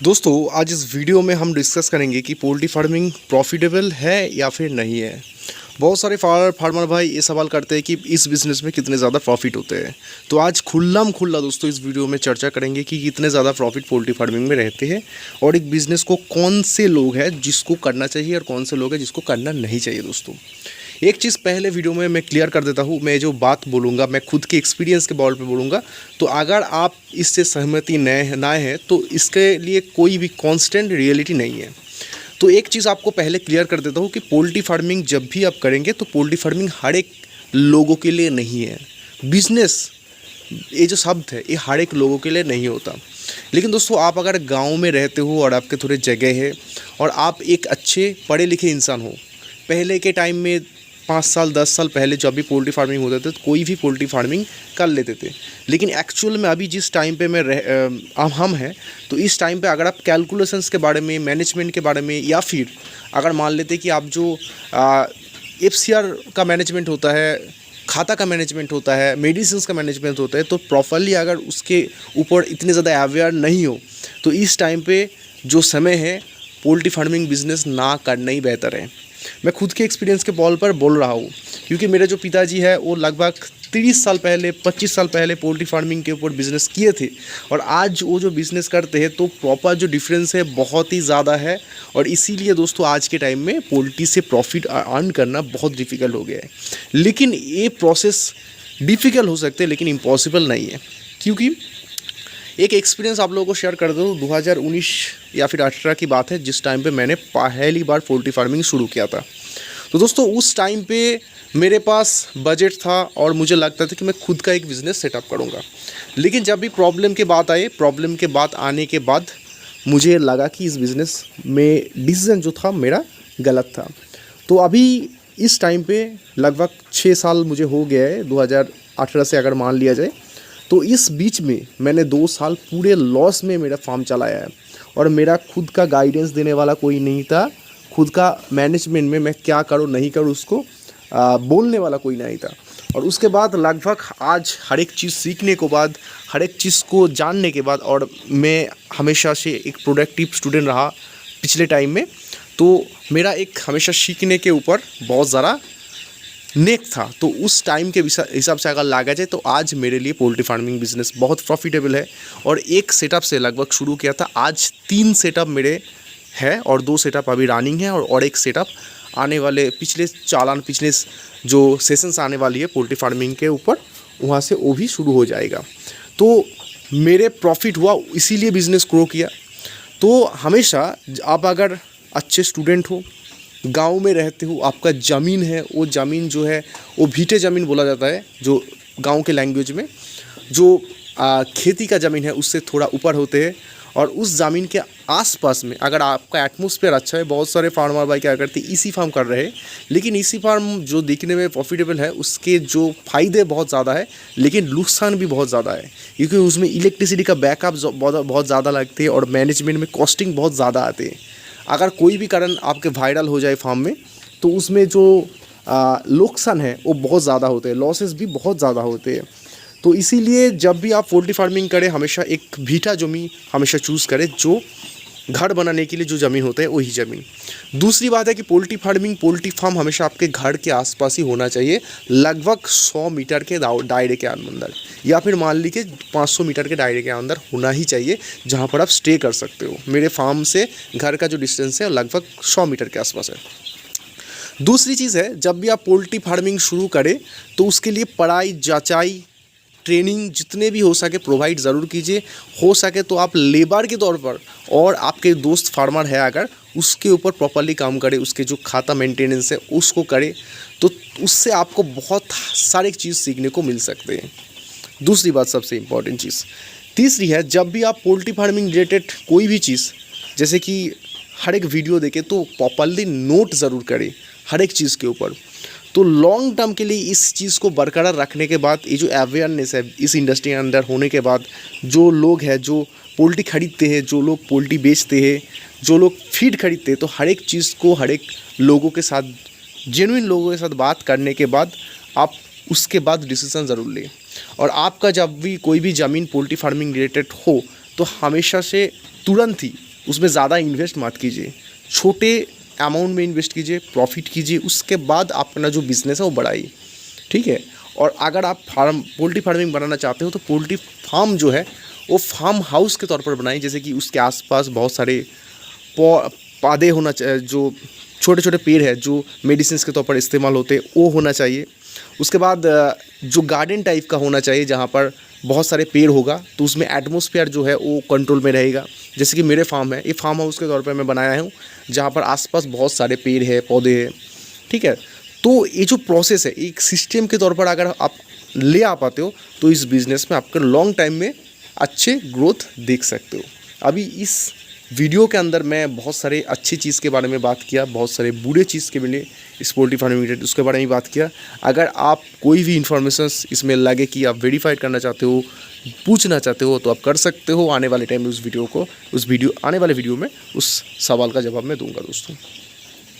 दोस्तों आज इस वीडियो में हम डिस्कस करेंगे कि पोल्ट्री फार्मिंग प्रॉफिटेबल है या फिर नहीं है। बहुत सारे फार्मर भाई ये सवाल करते हैं कि इस बिज़नेस में कितने ज़्यादा प्रॉफिट होते हैं। तो आज खुल्ला दोस्तों इस वीडियो में चर्चा करेंगे कि कितने ज़्यादा प्रॉफिट पोल्ट्री फार्मिंग में रहते हैं और एक बिज़नेस को कौन से लोग हैं जिसको करना चाहिए और कौन से लोग हैं जिसको करना नहीं चाहिए। दोस्तों एक चीज़ पहले वीडियो में मैं क्लियर कर देता हूँ, मैं जो बात बोलूँगा मैं खुद के एक्सपीरियंस के बॉल पे बोलूँगा। तो अगर आप इससे सहमति ना है तो इसके लिए कोई भी कांस्टेंट रियलिटी नहीं है। तो एक चीज़ आपको पहले क्लियर कर देता हूँ कि पोल्ट्री फार्मिंग जब भी आप करेंगे तो पोल्ट्री फार्मिंग हर एक लोगों के लिए नहीं है। बिजनेस ये जो शब्द है ये हर एक लोगों के लिए नहीं होता। लेकिन दोस्तों आप अगर गाँव में रहते हो और आपके थोड़े जगह है और आप एक अच्छे पढ़े लिखे इंसान हो, पहले के टाइम में 5 साल 10 साल पहले जब भी पोल्ट्री फार्मिंग होते थे तो कोई भी पोल्ट्री फार्मिंग कर लेते थे। लेकिन एक्चुअल में अभी जिस टाइम पे हम हैं तो इस टाइम पे अगर आप कैलकुलेशंस के बारे में, मैनेजमेंट के बारे में, या फिर अगर मान लेते कि आप जो एफसीआर का मैनेजमेंट होता है, खाता का मैनेजमेंट होता है, मेडिसिन का मैनेजमेंट होता है, तो प्रॉपरली अगर उसके ऊपर इतने ज़्यादा अवेयर नहीं हो तो इस टाइम पे जो समय है पोल्ट्री फार्मिंग बिजनेस ना करना ही बेहतर है। मैं खुद के एक्सपीरियंस के बॉल पर बोल रहा हूँ क्योंकि मेरे जो पिताजी है वो लगभग 30 साल पहले 25 साल पहले पोल्ट्री फार्मिंग के ऊपर बिज़नेस किए थे और आज वो जो बिज़नेस करते हैं तो प्रॉपर जो डिफरेंस है बहुत ही ज़्यादा है। और इसीलिए दोस्तों आज के टाइम में पोल्ट्री से प्रॉफिट अर्न करना बहुत डिफ़िकल्ट हो गया है। लेकिन ये प्रोसेस डिफ़िकल्ट हो सकते हैं लेकिन इम्पॉसिबल नहीं है। क्योंकि एक एक्सपीरियंस आप लोगों को शेयर कर दूँ, 2019 या फिर 18 की बात है जिस टाइम पे मैंने पहली बार पोल्ट्री फार्मिंग शुरू किया था। तो दोस्तों उस टाइम पे मेरे पास बजट था और मुझे लगता था कि मैं खुद का एक बिज़नेस सेटअप करूँगा। लेकिन जब भी प्रॉब्लम के बाद आने के बाद मुझे लगा कि इस बिज़नेस में डिसीज़न जो था मेरा गलत था। तो अभी इस टाइम पे लगभग 6 साल मुझे हो गया है, 2018 से अगर मान लिया जाए। तो इस बीच में मैंने 2 साल पूरे लॉस में मेरा फार्म चलाया है और मेरा खुद का गाइडेंस देने वाला कोई नहीं था। खुद का मैनेजमेंट में मैं क्या करूँ नहीं करूँ उसको बोलने वाला कोई नहीं था। और उसके बाद लगभग आज हर एक चीज़ सीखने के बाद, हर एक चीज़ को जानने के बाद, और मैं हमेशा से एक प्रोडक्टिव स्टूडेंट रहा पिछले टाइम में, तो मेरा एक हमेशा सीखने के ऊपर बहुत ज़्यादा नेक था। तो उस टाइम के हिसाब से अगर लागा जाए तो आज मेरे लिए पोल्ट्री फार्मिंग बिज़नेस बहुत प्रॉफिटेबल है। और एक सेटअप से लगभग शुरू किया था, आज 3 सेटअप मेरे हैं और 2 सेटअप अभी रनिंग है और एक सेटअप आने वाले पिछले जो सेशंस आने वाली है पोल्ट्री फार्मिंग के ऊपर, वहाँ से वो भी शुरू हो जाएगा। तो मेरे प्रॉफिट हुआ, इसीलिए बिज़नेस ग्रो किया। तो हमेशा आप अगर अच्छे स्टूडेंट हो, गांव में रहते हो, आपका ज़मीन है, वो ज़मीन जो है वो भीटे ज़मीन बोला जाता है जो गांव के लैंग्वेज में, जो खेती का ज़मीन है उससे थोड़ा ऊपर होते हैं। और उस ज़मीन के आसपास में अगर आपका एटमॉस्फेयर अच्छा है, बहुत सारे फार्मर भाई क्या करते हैं इसी फार्म कर रहे हैं, लेकिन इसी फार्म जो दिखने में प्रॉफिटेबल है उसके जो फ़ायदे बहुत ज़्यादा है लेकिन नुकसान भी बहुत ज़्यादा है। क्योंकि उसमें इलेक्ट्रिसिटी का बैकअप बहुत ज़्यादा लगती है और मैनेजमेंट में कॉस्टिंग बहुत ज़्यादा आती है। अगर कोई भी कारण आपके वायरल हो जाए फार्म में तो उसमें जो नुकसान है वो बहुत ज़्यादा होते हैं, लॉसेस भी बहुत ज़्यादा होते हैं। तो इसीलिए जब भी आप पोल्ट्री फार्मिंग करें हमेशा एक भीटा ज़मीन हमेशा चूज़ करें, जो घर बनाने के लिए जो ज़मीन होता है वही ज़मीन। दूसरी बात है कि पोल्ट्री फार्म हमेशा आपके घर के आसपास ही होना चाहिए, लगभग 100 मीटर के दायरे के अंदर, या फिर मान लीजिए 500 मीटर के दायरे के अंदर होना ही चाहिए जहाँ पर आप स्टे कर सकते हो। मेरे फार्म से घर का जो डिस्टेंस है लगभग 100 मीटर के आसपास है। दूसरी चीज़ है, जब भी आप पोल्ट्री फार्मिंग शुरू करें तो उसके लिए पढ़ाई, जांचाई, ट्रेनिंग जितने भी हो सके प्रोवाइड ज़रूर कीजिए। हो सके तो आप लेबर के तौर पर, और आपके दोस्त फार्मर है अगर, उसके ऊपर प्रॉपरली काम करें, उसके जो खाता मेंटेनेंस है उसको करें, तो उससे आपको बहुत सारी चीज़ सीखने को मिल सकते हैं। दूसरी बात सबसे इम्पॉर्टेंट चीज़ तीसरी है, जब भी आप पोल्ट्री फार्मिंग रिलेटेड कोई भी चीज़, जैसे कि हर एक वीडियो देखें तो प्रॉपरली नोट ज़रूर करें हर एक चीज़ के ऊपर। तो लॉन्ग टर्म के लिए इस चीज़ को बरकरार रखने के बाद, ये जो अवेयरनेस है इस इंडस्ट्री के अंदर होने के बाद, जो लोग हैं जो पोल्ट्री खरीदते हैं, जो लोग पोल्ट्री बेचते हैं, जो लोग फीड खरीदते हैं, तो हर एक चीज़ को हर एक लोगों के साथ, जेन्युइन लोगों के साथ बात करने के बाद आप उसके बाद डिसीज़न ज़रूर लें। और आपका जब भी कोई भी ज़मीन पोल्ट्री फार्मिंग रिलेटेड हो तो हमेशा से तुरंत ही उसमें ज़्यादा इन्वेस्ट मत कीजिए, छोटे अमाउंट में इन्वेस्ट कीजिए, प्रॉफिट कीजिए, उसके बाद अपना जो बिज़नेस है वो बढ़ाइए, ठीक है। और अगर आप पोल्ट्री फार्मिंग बनाना चाहते हो तो पोल्ट्री फार्म जो है वो फार्म हाउस के तौर पर बनाएं, जैसे कि उसके आसपास बहुत सारे पौधे होना चाहिए, जो छोटे छोटे पेड़ है जो मेडिसिन के तौर पर इस्तेमाल होते हैं वो होना चाहिए। उसके बाद जो गार्डन टाइप का होना चाहिए जहाँ पर बहुत सारे पेड़ होगा, तो उसमें एटमॉस्फेयर जो है वो कंट्रोल में रहेगा। जैसे कि मेरे फार्म है, ये फार्म हाउस के तौर पर मैं बनाया हूँ जहाँ पर आसपास बहुत सारे पेड़ है, पौधे हैं, ठीक है। तो ये जो प्रोसेस है एक सिस्टम के तौर पर अगर आप ले आ पाते हो तो इस बिज़नेस में आपके लॉन्ग टाइम में अच्छे ग्रोथ देख सकते हो। अभी इस वीडियो के अंदर मैं बहुत सारे अच्छी चीज़ के बारे में बात किया, बहुत सारे बुरे चीज़ के मिले इस पोल्ट्री फार्मिंग रिलेटेड, उसके बारे में बात किया। अगर आप कोई भी इन्फॉर्मेशन इसमें लगे कि आप वेरीफाइड करना चाहते हो, पूछना चाहते हो, तो आप कर सकते हो। आने वाले टाइम में आने वाले वीडियो में उस सवाल का जवाब मैं दूंगा दोस्तों।